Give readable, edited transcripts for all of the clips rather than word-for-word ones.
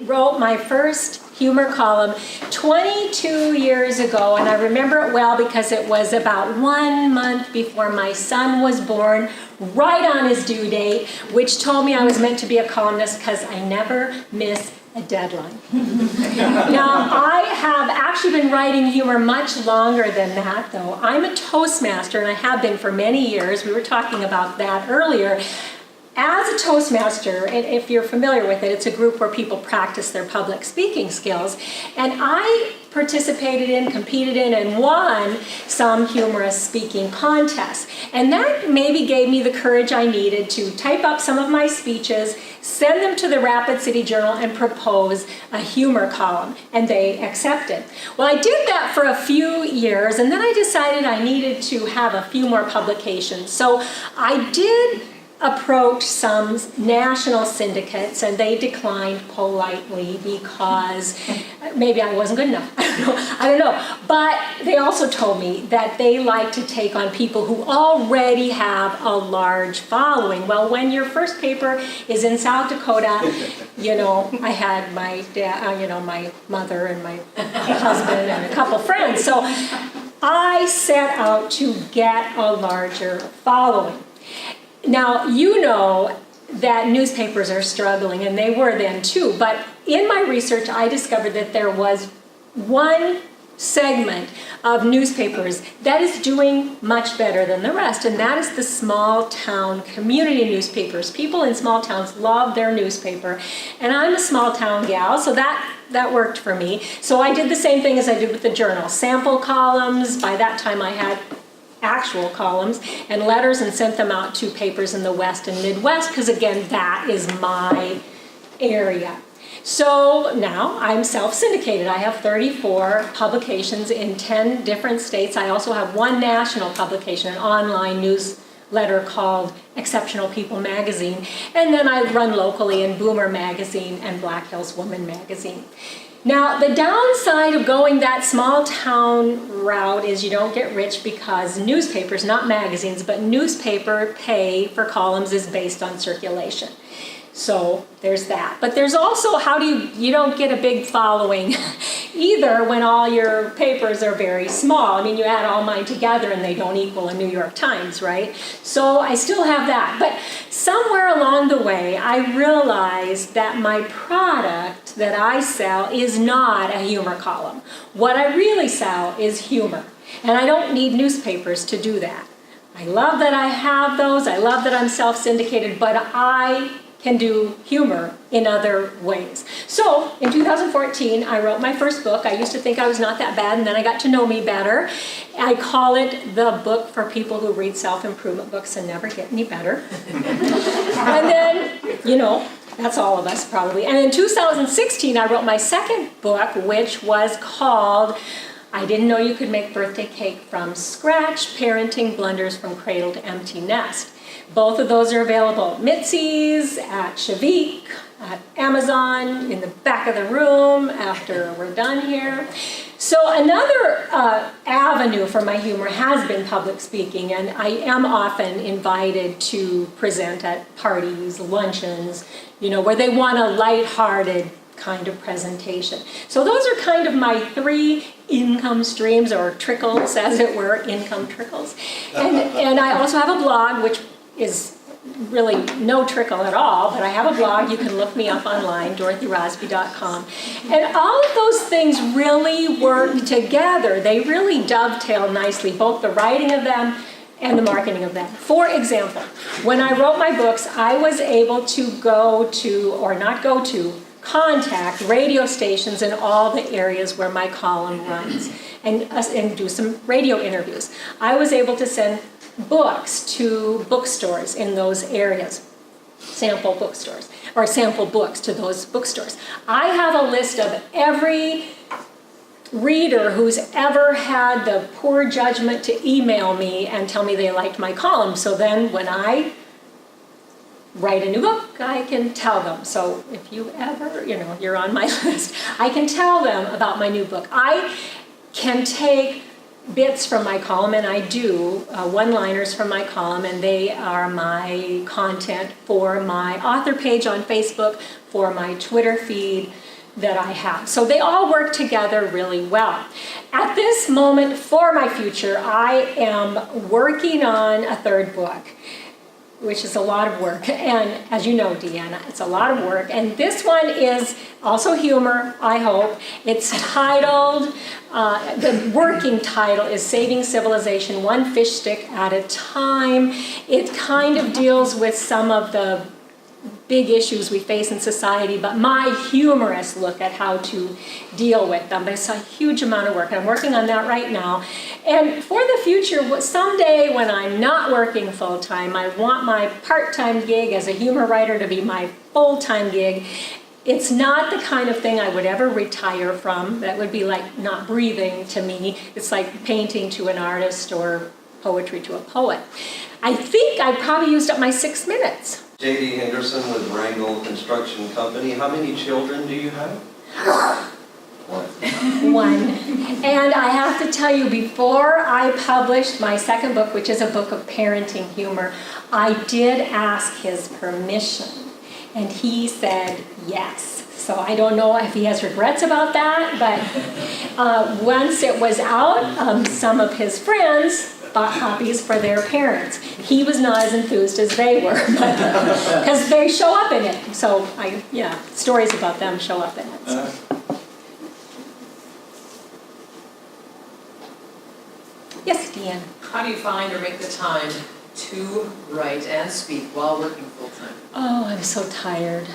wrote my first humor column 22 years ago, and I remember it well because it was about 1 month before my son was born, right on his due date, which told me I was meant to be a columnist because I never miss a deadline. Now, I have actually been writing humor much longer than that, though. I'm a Toastmaster, and I have been for many years. We were talking about that earlier. As a Toastmaster, and if you're familiar with it, it's a group where people practice their public speaking skills. And I participated in, competed in, and won some humorous speaking contests. And that maybe gave me the courage I needed to type up some of my speeches, send them to the Rapid City Journal, and propose a humor column. And they accepted. Well, I did that for a few years, and then I decided I needed to have a few more publications. So I did approach some national syndicates, and they declined politely because maybe I wasn't good enough. I don't know. But they also told me that they like to take on people who already have a large following. Well, when your first paper is in South Dakota, you know, I had my dad, you know, my mother and my husband and a couple friends. So I set out to get a larger following. Now, you know that newspapers are struggling, and they were then too, but in my research, I discovered that there was one segment of newspapers that is doing much better than the rest, and that is the small town community newspapers. People in small towns love their newspaper, and I'm a small town gal, so that worked for me. So I did the same thing as I did with the Journal. Sample columns. By that time I had actual columns and letters, and sent them out to papers in the West and Midwest, because again, that is my area. So now I'm self-syndicated. I have 34 publications in 10 different states. I also have one national publication, an online newsletter called Exceptional People Magazine, and then I run locally in Boomer Magazine and Black Hills Woman Magazine. Now, the downside of going that small town route is you don't get rich, because newspapers, not magazines, but newspaper pay for columns is based on circulation. So there's that. But there's also, how do you don't get a big following either when all your papers are very small. I mean, you add all mine together and they don't equal a New York Times, right? So I still have that. But somewhere along the way, I realized that my product that I sell is not a humor column. What I really sell is humor. And I don't need newspapers to do that. I love that I have those. I love that I'm self-syndicated, but I can do humor in other ways. So in 2014, I wrote my first book. I used to think I was not that bad, and then I got to know me better. I call it the book for people who read self-improvement books and never get any better. And then, you know, that's all of us probably. And in 2016, I wrote my second book, which was called I Didn't Know You Could Make Birthday Cake from Scratch, Parenting Blunders from Cradle to Empty Nest. Both of those are available at Mitzi's, at Shavik, at Amazon, in the back of the room after we're done here. So another avenue for my humor has been public speaking, and I am often invited to present at parties, luncheons, you know, where they want a lighthearted kind of presentation. So those are kind of my three income streams, or trickles, as it were, income trickles. And I also have a blog, which is really no trickle at all, but I have a blog. You can look me up online, DorothyRosby.com. And all of those things really work together. They really dovetail nicely, both the writing of them and the marketing of them. For example, when I wrote my books, I was able to contact radio stations in all the areas where my column runs and do some radio interviews. I was able to send books to bookstores in those areas, sample bookstores, or sample books to those bookstores. I have a list of every reader who's ever had the poor judgment to email me and tell me they liked my column. So then when I write a new book, I can tell them. So if you ever, you know, you're on my list, I can tell them about my new book. I can take bits from my column, and I do one-liners from my column, and they are my content for my author page on Facebook, for my Twitter feed that I have. So they all work together really well. At this moment, for my future, I am working on a third book, which is a lot of work. And as you know, Deanna, it's a lot of work. And this one is also humor, I hope. It's titled, the working title is Saving Civilization One Fish Stick at a Time. It kind of deals with some of the big issues we face in society, but my humorous look at how to deal with them. But it's a huge amount of work, and I'm working on that right now. And for the future, someday when I'm not working full-time, I want my part-time gig as a humor writer to be my full-time gig. It's not the kind of thing I would ever retire from. That would be like not breathing to me. It's like painting to an artist or poetry to a poet. I think I probably used up my 6 minutes. J.D. Henderson with Wrangle Construction Company. How many children do you have? One. And I have to tell you, before I published my second book, which is a book of parenting humor, I did ask his permission, and he said yes. So I don't know if he has regrets about that, but once it was out, some of his friends bought copies for their parents. He was not as enthused as they were, because they show up in it. So stories about them show up in it. So. Yes, Deanne. How do you find or make the time to write and speak while working full-time? Oh, I'm so tired.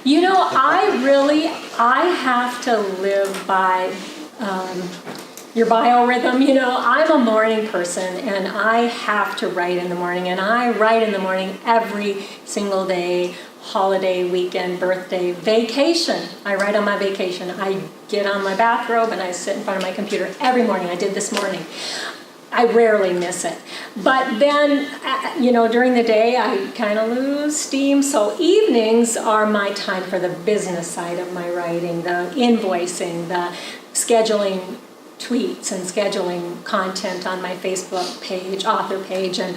You know, I have to live by your biorhythm. You know, I'm a morning person, and I have to write in the morning, and I write in the morning every single day, holiday, weekend, birthday, vacation. I write on my vacation. I get on my bathrobe and I sit in front of my computer every morning. I did this morning. I rarely miss it. But then, during the day, I kind of lose steam. So evenings are my time for the business side of my writing, the invoicing, the scheduling tweets and scheduling content on my Facebook page, author page, and,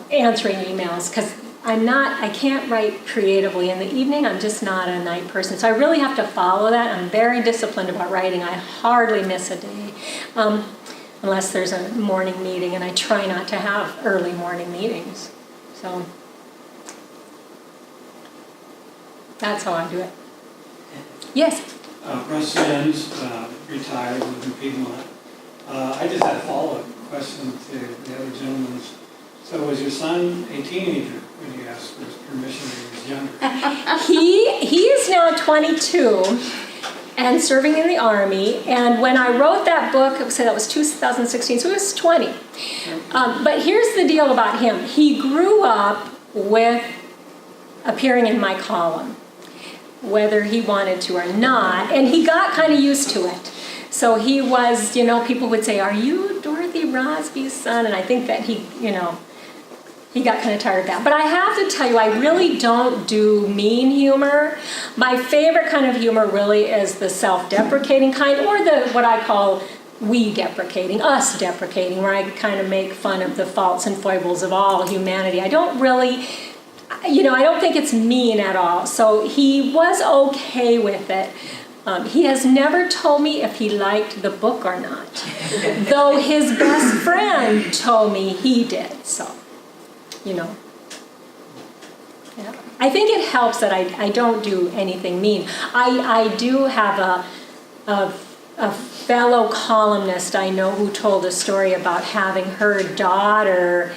answering emails. Because I can't write creatively in the evening. I'm just not a night person. So I really have to follow that. I'm very disciplined about writing. I hardly miss a day. Unless there's a morning meeting, and I try not to have early morning meetings. So that's how I do it. Yes? Russ Sims, retired, lives in Piedmont. I just had a follow-up question to the other gentleman's. So was your son a teenager when you asked for his permission when he was younger? He is now 22. And serving in the Army, and when I wrote that book, that was 2016, so he was 20. But here's the deal about him. He grew up with appearing in my column, whether he wanted to or not, and he got kind of used to it. So he was, people would say, "Are you Dorothy Rosby's son?" And I think that he got kind of tired of that. But I have to tell you, I really don't do mean humor. My favorite kind of humor really is the self-deprecating kind, or the what I call we-deprecating, us-deprecating, where I kind of make fun of the faults and foibles of all humanity. I don't really, I don't think it's mean at all. So he was okay with it. He has never told me if he liked the book or not, though his best friend told me he did, so. Yeah. I think it helps that I don't do anything mean. I do have a fellow columnist I know who told a story about having her daughter,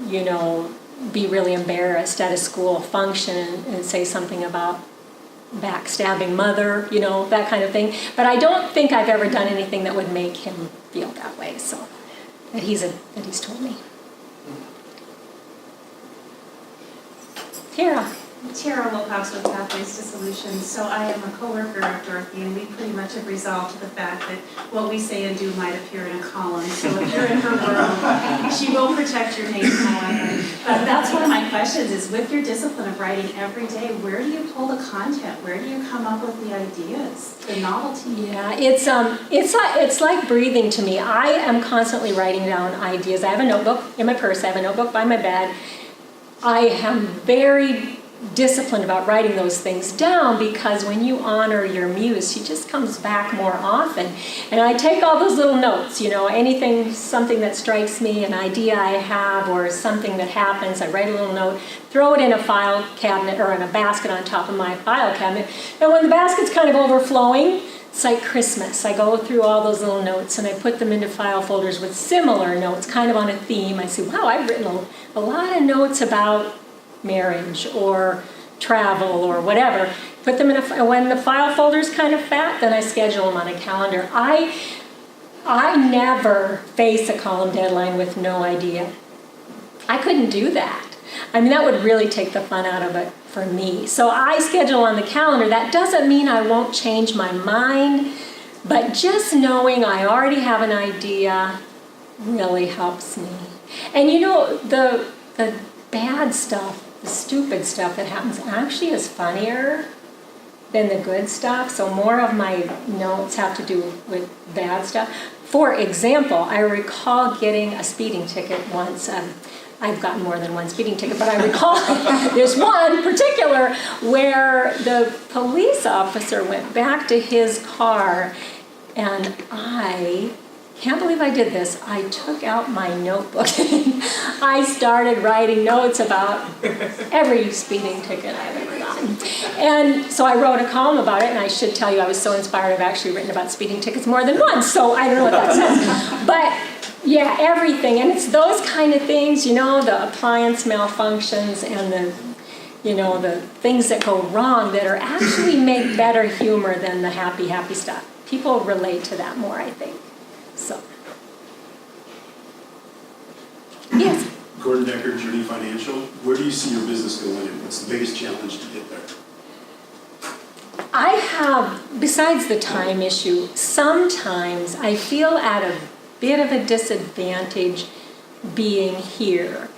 be really embarrassed at a school function and say something about backstabbing mother, that kind of thing. But I don't think I've ever done anything that would make him feel that way. So that he's told me. Tara. Tara Wilcox with Pathways to Solutions. So I am a coworker of Dorothy, and we pretty much have resolved to the fact that what we say and do might appear in a column. So if you're in her world, she will protect your name, however. But that's one of my questions is, with your discipline of writing every day, where do you pull the content? Where do you come up with the ideas, the novelty? Yeah, it's like breathing to me. I am constantly writing down ideas. I have a notebook in my purse. I have a notebook by my bed. I am very disciplined about writing those things down, because when you honor your muse, she just comes back more often. And I take all those little notes, something that strikes me, an idea I have, or something that happens, I write a little note, throw it in a file cabinet or in a basket on top of my file cabinet. And when the basket's kind of overflowing, it's like Christmas. I go through all those little notes and I put them into file folders with similar notes, kind of on a theme. I say, wow, I've written a lot of notes about marriage or travel or whatever. Put them in when the file folder's kind of fat, then I schedule them on a calendar. I never face a column deadline with no idea. I couldn't do that. I mean, that would really take the fun out of it for me. So I schedule on the calendar. That doesn't mean I won't change my mind, but just knowing I already have an idea really helps me. And the bad stuff, the stupid stuff that happens actually is funnier than the good stuff. So more of my notes have to do with bad stuff. For example, I recall getting a speeding ticket once. I've gotten more than one speeding ticket, but I recall there's one particular where the police officer went back to his car, and I can't believe I did this. I took out my notebook and I started writing notes about every speeding ticket I've ever gotten. And so I wrote a column about it, and I should tell you I was so inspired I've actually written about speeding tickets more than once, so I don't know what that says. But yeah, everything, and it's those kind of things, the appliance malfunctions and the things that go wrong that are actually make better humor than the happy stuff. People relate to that more, I think. So, yes. Gordon Decker, Journey Financial. Where do you see your business going, and what's the biggest challenge to get there? I have, besides the time issue, sometimes I feel at a bit of a disadvantage being here.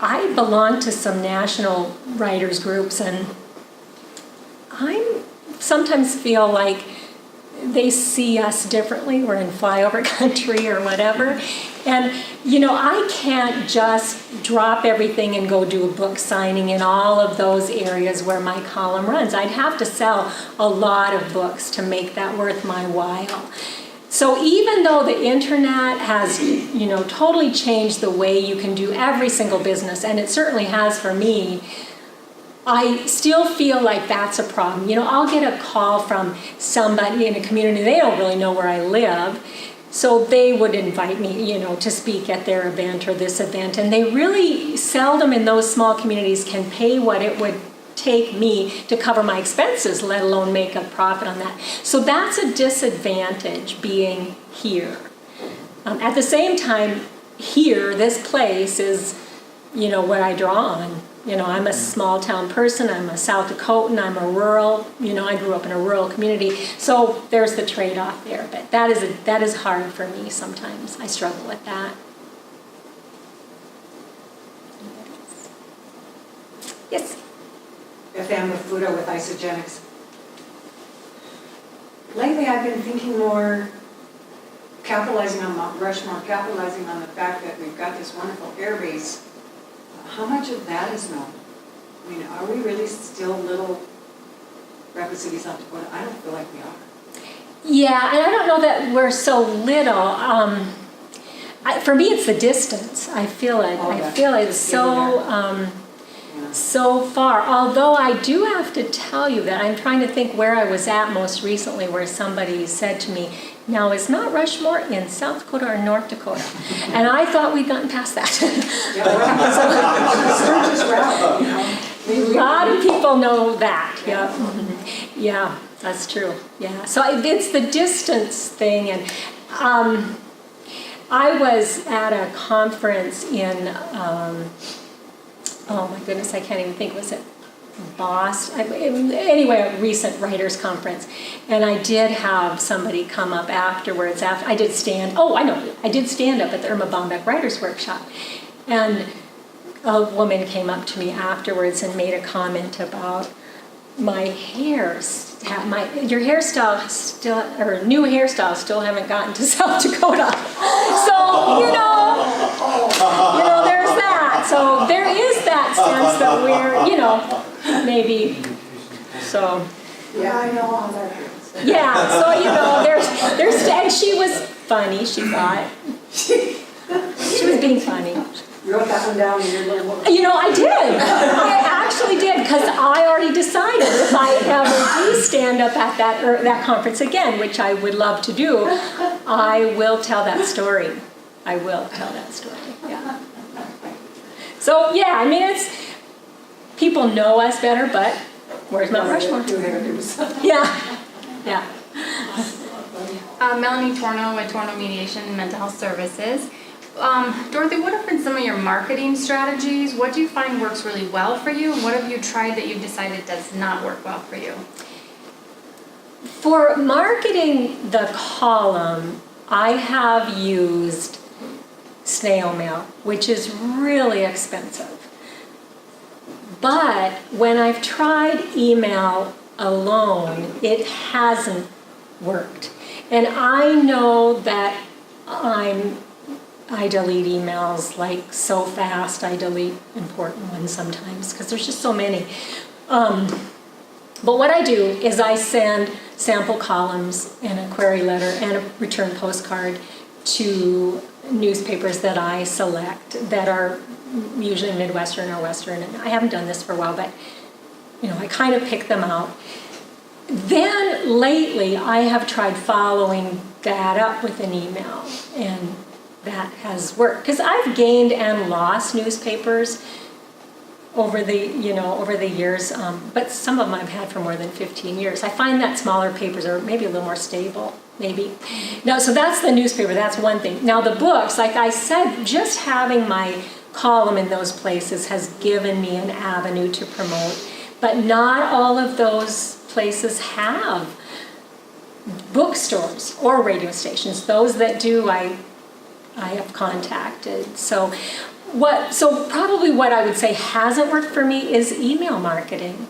I belong to some national writers groups, and I sometimes feel like they see us differently. We're in flyover country or whatever. And, I can't just drop everything and go do a book signing in all of those areas where my column runs. I'd have to sell a lot of books to make that worth my while. So even though the internet has, totally changed the way you can do every single business, and it certainly has for me, I still feel like that's a problem. I'll get a call from somebody in a community, they don't really know where I live, so they would invite me, to speak at their event or this event, and they really seldom in those small communities can pay what it would take me to cover my expenses, let alone make a profit on that. So that's a disadvantage being here. At the same time, here, this place is, what I draw on. I'm a small town person, I'm a South Dakotan, I'm a rural, I grew up in a rural community. So there's the trade-off there, but that is hard for me sometimes. I struggle with that. Yes? Beth Ann Mafuta with Isogenics. Lately, I've been thinking more, capitalizing on Mount Rushmore, capitalizing on the fact that we've got this wonderful air base. How much of that is known? I mean, are we really still little Rapid City, South Dakota? I don't feel like we are. Yeah, and I don't know that we're so little. For me, it's the distance. I feel it. I feel it's so far. Although I do have to tell you that I'm trying to think where I was at most recently, where somebody said to me, now is Mount Rushmore in South Dakota or North Dakota? And I thought we'd gotten past that. A lot of people know that. Yeah, yeah, that's true. Yeah, so it's the distance thing, and I was at a conference in. Oh my goodness, I can't even think. Was it Boston, anyway, a recent writers conference. And I did have somebody come up afterwards. I did stand up at the Irma Bombeck Writers Workshop. And a woman came up to me afterwards and made a comment about my hair. Your hairstyle still, or new hairstyle still haven't gotten to South Dakota. So, there's that. So there is that sense that we're, maybe, so. Yeah, I know how that is. Yeah, so, there's, and she was funny, she thought. She was being funny. You wrote that one down in your little book. I did. I actually did, because I already decided if I ever do stand up at that conference again, which I would love to do, I will tell that story. I will tell that story, yeah. So, yeah, it's, people know us better, but where's Mount Rushmore? Yeah, yeah. Melanie Torno with Torno Mediation and Mental Health Services. Dorothy, what have been some of your marketing strategies? What do you find works really well for you? And what have you tried that you've decided does not work well for you? For marketing the column, I have used snail mail, which is really expensive. But when I've tried email alone, it hasn't worked. And I know that I delete emails like so fast. I delete important ones sometimes because there's just so many. But what I do is I send sample columns and a query letter and a return postcard to newspapers that I select that are usually Midwestern or Western. And I haven't done this for a while, but I kind of pick them out. Then lately I have tried following that up with an email, and that has worked because I've gained and lost newspapers over the years, but some of them I've had for more than 15 years. I find that smaller papers are maybe a little more stable, maybe. Now, so that's the newspaper, that's one thing. Now the books, like I said, just having my column in those places has given me an avenue to promote, but not all of those places have bookstores or radio stations. Those that do, I have contacted. So probably what I would say hasn't worked for me is email marketing.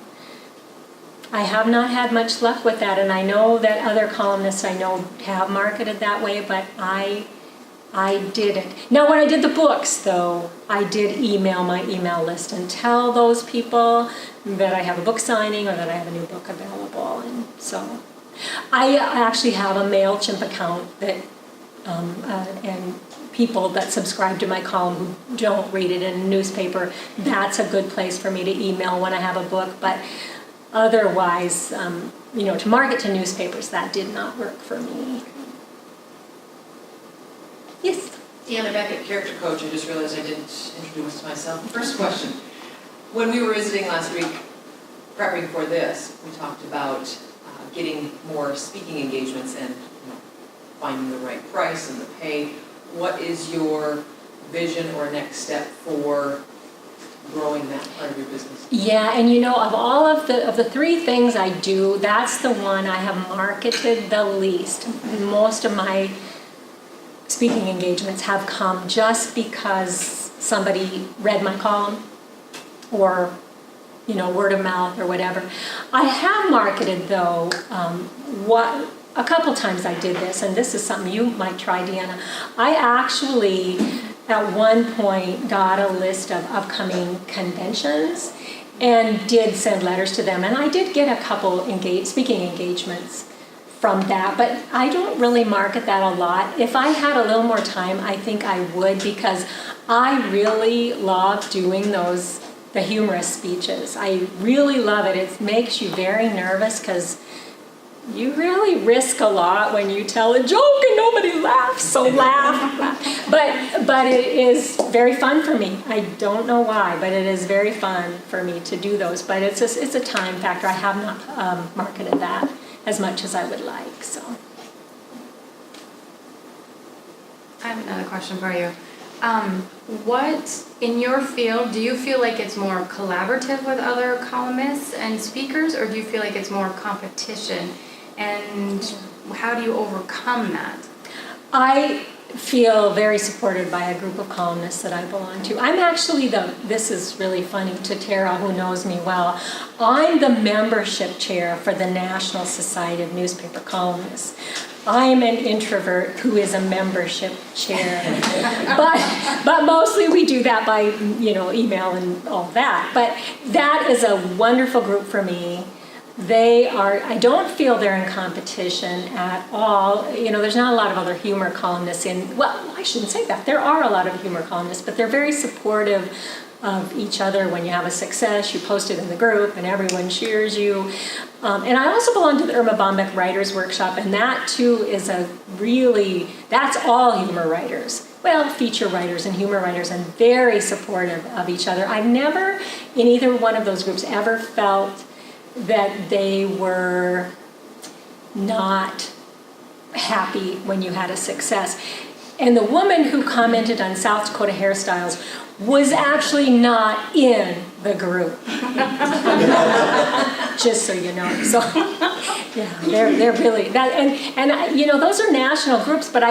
I have not had much luck with that, and I know that other columnists I know have marketed that way, but I didn't. Now, when I did the books, though, I did email my email list and tell those people that I have a book signing or that I have a new book available. And so I actually have a MailChimp account that and people that subscribe to my column who don't read it in a newspaper, that's a good place for me to email when I have a book. But otherwise, to market to newspapers, that did not work for me. Yes? Deanna Beckett, character coach. I just realized I didn't introduce myself. First question. When we were visiting last week, prepping for this, we talked about getting more speaking engagements and finding the right price and the pay. What is your vision or next step for growing that part of your business? Yeah, and of all of the three things I do, that's the one I have marketed the least. Most of my speaking engagements have come just because somebody read my column or word of mouth or whatever. I have marketed, though, a couple times I did this, and this is something you might try, Deanna. I actually, at one point, got a list of upcoming conventions and did send letters to them, and I did get a couple speaking engagements from that, but I don't really market that a lot. If I had a little more time, I think I would, because I really love doing the humorous speeches. I really love it. It makes you very nervous because you really risk a lot when you tell a joke and nobody laughs, so laugh. But it is very fun for me. I don't know why, but it is very fun for me to do those. But it's a time factor. I have not marketed that as much as I would like. So I have another question for you. What, in your field, do you feel like it's more collaborative with other columnists and speakers, or do you feel like it's more competition? And how do you overcome that? I feel very supported by a group of columnists that I belong to. I'm actually this is really funny to Tara, who knows me well, I'm the membership chair for the National Society of Newspaper Columnists. I'm an introvert who is a membership chair, but mostly we do that by, email and all that. But that is a wonderful group for me. I don't feel they're in competition at all. There's not a lot of other humor columnists I shouldn't say that. There are a lot of humor columnists, but they're very supportive of each other. When you have a success, you post it in the group and everyone cheers you. And I also belong to the Irma Bombeck Writers Workshop, and that too is that's all humor writers. Well, feature writers and humor writers, and very supportive of each other. I've never, in either one of those groups, ever felt that they were not happy when you had a success. And the woman who commented on South Dakota hairstyles was actually not in the group. Just so you know. So, yeah, they're really that. And those are national groups, but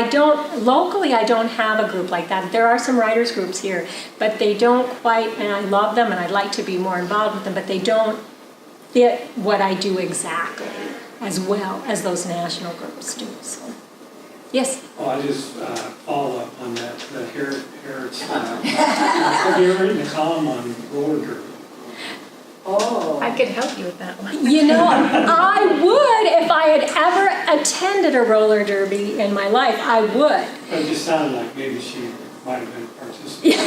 locally I don't have a group like that. There are some writers groups here, but they don't quite, and I love them and I'd like to be more involved with them, but they don't fit what I do exactly as well as those national groups do. So, yes? Oh, I just follow up on that, the hair style. Have you ever written a column on roller derby? Oh. I could help you with that one. I would if I had ever attended a roller derby in my life. I would. But it just sounded like maybe she might have been participating.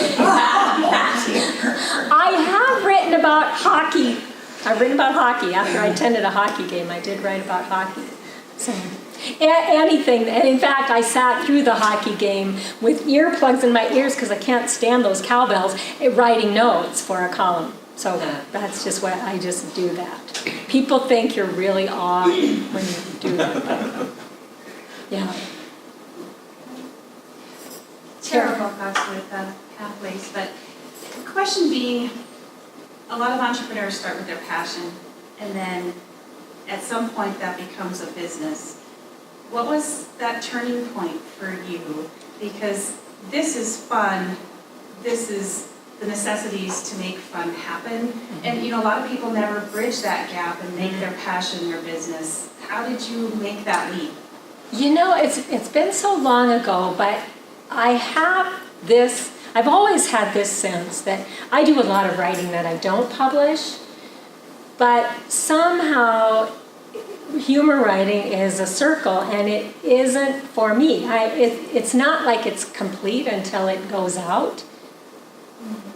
I have written about hockey. I've written about hockey. After I attended a hockey game, I did write about hockey. So, anything. And in fact, I sat through the hockey game with earplugs in my ears because I can't stand those cowbells, writing notes for a column. So that's just what I just do that. People think you're really odd when you do that. But, yeah. Terrible thoughts with pathways, but the question being, a lot of entrepreneurs start with their passion, and then at some point that becomes a business. What was that turning point for you? Because this is fun, this is the necessities to make fun happen, and a lot of people never bridge that gap and make their passion their business. How did you make that leap? It's been so long ago, but I've always had this sense that I do a lot of writing that I don't publish, but somehow humor writing is a circle, and it isn't for me. It's not like it's complete until it goes out,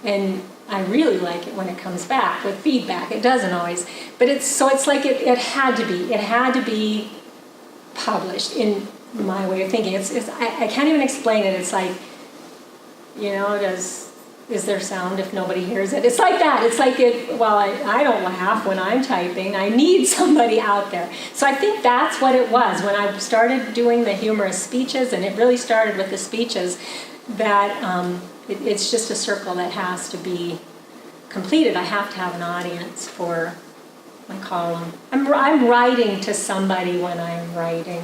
and I really like it when it comes back with feedback. It doesn't always, but it's like it had to be published in my way of thinking. I can't even explain it. It's like, is there sound if nobody hears it? It's like that. It's like I don't laugh when I'm typing. I need somebody out there. So I think that's what it was when I started doing the humorous speeches, and it really started with the speeches, that it's just a circle that has to be completed. I have to have an audience for my column. I'm writing to somebody when I'm writing.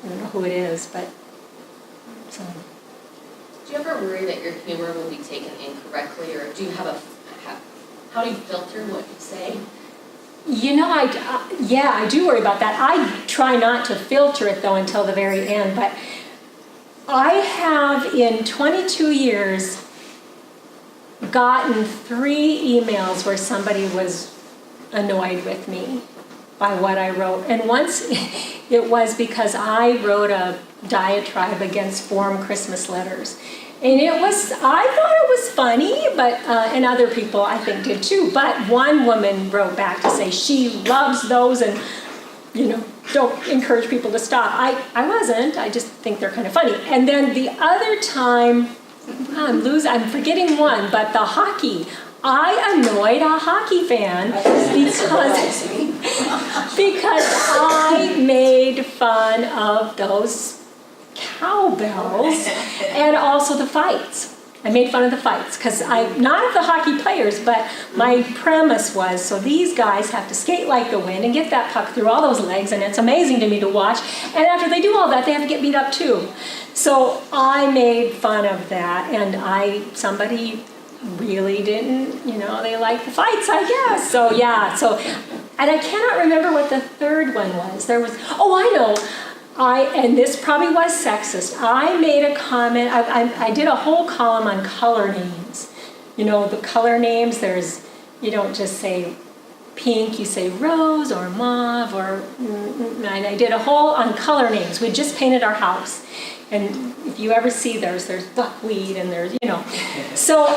I don't know who it is, but so. Do you ever worry that your humor will be taken incorrectly, or do you have how do you filter what you say? I do worry about that. I try not to filter it though until the very end, but I have in 22 years gotten 3 emails where somebody was annoyed with me by what I wrote. And once it was because I wrote a diatribe against form Christmas letters. And I thought it was funny, but and other people I think did too. But one woman wrote back to say she loves those and don't encourage people to stop. I wasn't. I just think they're kind of funny. And then the other time, I'm forgetting one, but the hockey. I annoyed a hockey fan because I made fun of those cowbells and also the fights. I made fun of the fights because not of the hockey players, but my premise was, so these guys have to skate like the wind and get that puck through all those legs, and it's amazing to me to watch. And after they do all that, they have to get beat up too. So I made fun of that, and somebody really didn't, they liked the fights, I guess. So yeah, and I cannot remember what the third one was. I know. And this probably was sexist. I made a comment, I did a whole column on color names. The color names, you don't just say pink, you say rose or mauve and I did a whole on color names. We just painted our house. And if you ever see there's buckwheat and there's, So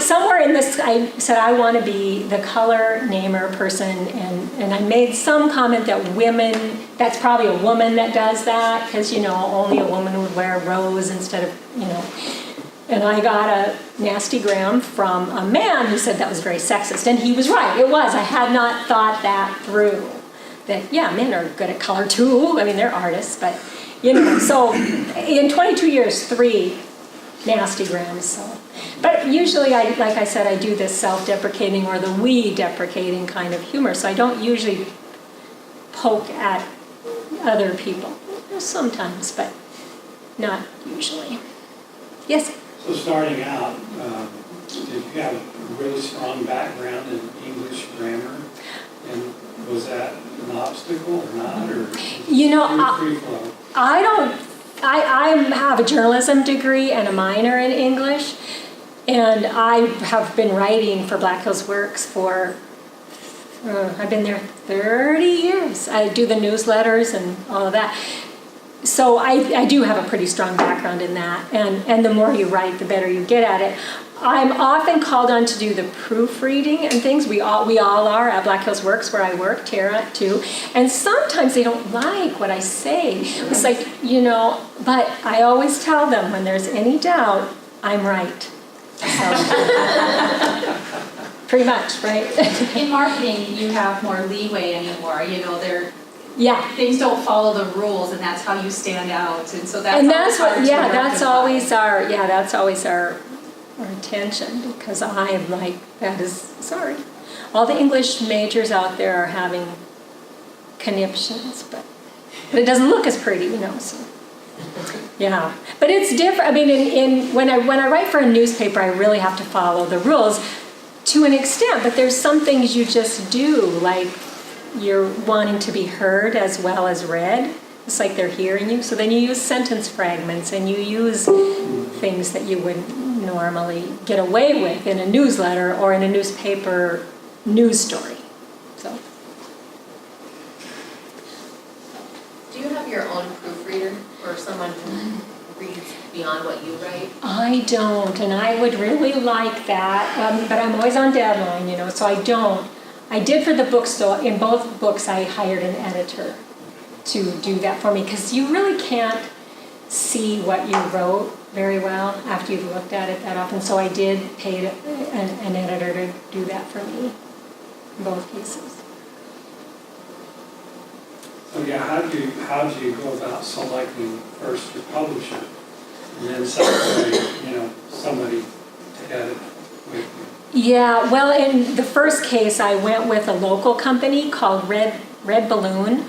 somewhere in this, I said I want to be the color namer person, and I made some comment that women, that's probably a woman that does that, because, only a woman would wear rose instead of, And I got a nasty gram from a man who said that was very sexist, and he was right, it was. I had not thought that through. That, yeah, men are good at color too, they're artists, but so in 22 years, 3 nasty grams. So, but usually, like I said, I do this self-deprecating or the we-deprecating kind of humor. So I don't usually poke at other people. Sometimes, but not usually. Yes? So starting out, did you have a really strong background in English grammar? And was that an obstacle or not? Or free flow? I have a journalism degree and a minor in English, and I have been writing for Black Hills Works for, I've been there 30 years. I do the newsletters and all of that. So I do have a pretty strong background in that, and the more you write, the better you get at it. I'm often called on to do the proofreading and things. We all are at Black Hills Works, where I work, Tara too. And sometimes they don't like what I say. It's like, but I always tell them when there's any doubt, I'm right. So, pretty much, right? In marketing, you have more leeway anymore, Yeah. things don't follow the rules, and that's how you stand out, and so that's always our attention, because I'm like, sorry. All the English majors out there are having conniptions, but it doesn't look as pretty, so. Yeah, but it's different. When I write for a newspaper, I really have to follow the rules to an extent, but there's some things you just do, like you're wanting to be heard as well as read. It's like they're hearing you. So then you use sentence fragments, and you use things that you wouldn't normally get away with in a newsletter or in a newspaper news story. So. Do you have your own proofreader or someone who reads beyond what you write? I don't, and I would really like that, but I'm always on deadline, so I don't. I did for the books, though. In both books, I hired an editor to do that for me, because you really can't see what you wrote very well after you've looked at it that often. So I did pay an editor to do that for me in both cases. So yeah, how do you go about selecting first your publisher, and then secondly, somebody to edit with you? Yeah, well, in the first case, I went with a local company called Red Balloon,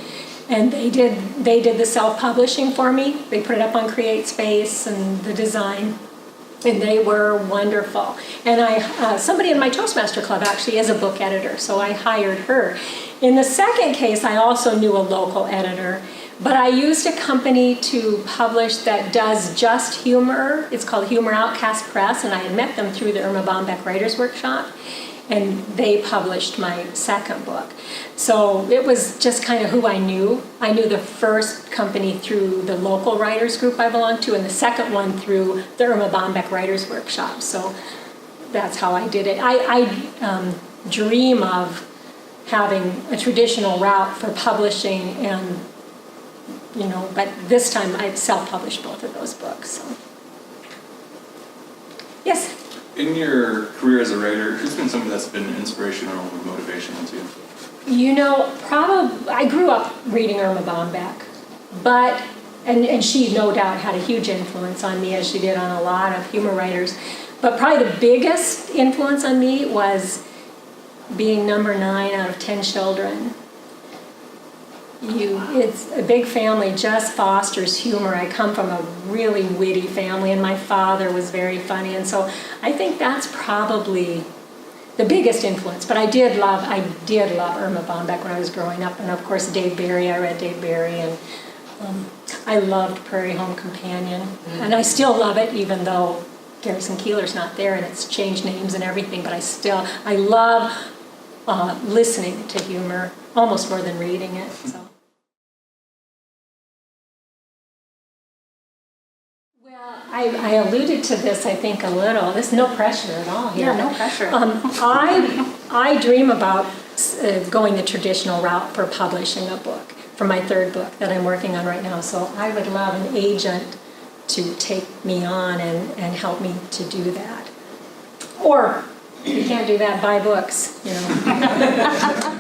and they did the self-publishing for me. They put it up on CreateSpace and the design, and they were wonderful. And somebody in my Toastmaster Club actually is a book editor, so I hired her. In the second case, I also knew a local editor, but I used a company to publish that does just humor. It's called Humor Outcast Press, and I had met them through the Irma Bombeck Writers Workshop, and they published my second book. So it was just kind of who I knew. I knew the first company through the local writers group I belonged to, and the second one through the Irma Bombeck Writers Workshop. So that's how I did it. I dream of having a traditional route for publishing, and but this time I self-published both of those books. So. Yes? In your career as a writer, who's been somebody that's been inspirational or motivational to you? Probably I grew up reading Irma Bombeck, but and she no doubt had a huge influence on me, as she did on a lot of humor writers. But probably the biggest influence on me was being number 9 out of 10 children. It's a big family, just fosters humor. I come from a really witty family, and my father was very funny, and so I think that's probably the biggest influence. But I did love Irma Bombeck when I was growing up, and of course Dave Barry. I read Dave Barry, and I loved Prairie Home Companion, and I still love it, even though Garrison Keillor's not there and it's changed names and everything. But I love listening to humor almost more than reading it. So. Well, I alluded to this, I think, a little. There's no pressure at all here. Yeah, no pressure. I dream about going the traditional route for publishing a book, for my 3rd book that I'm working on right now. So I would love an agent to take me on and help me to do that. Or, if you can't do that, buy books, you know.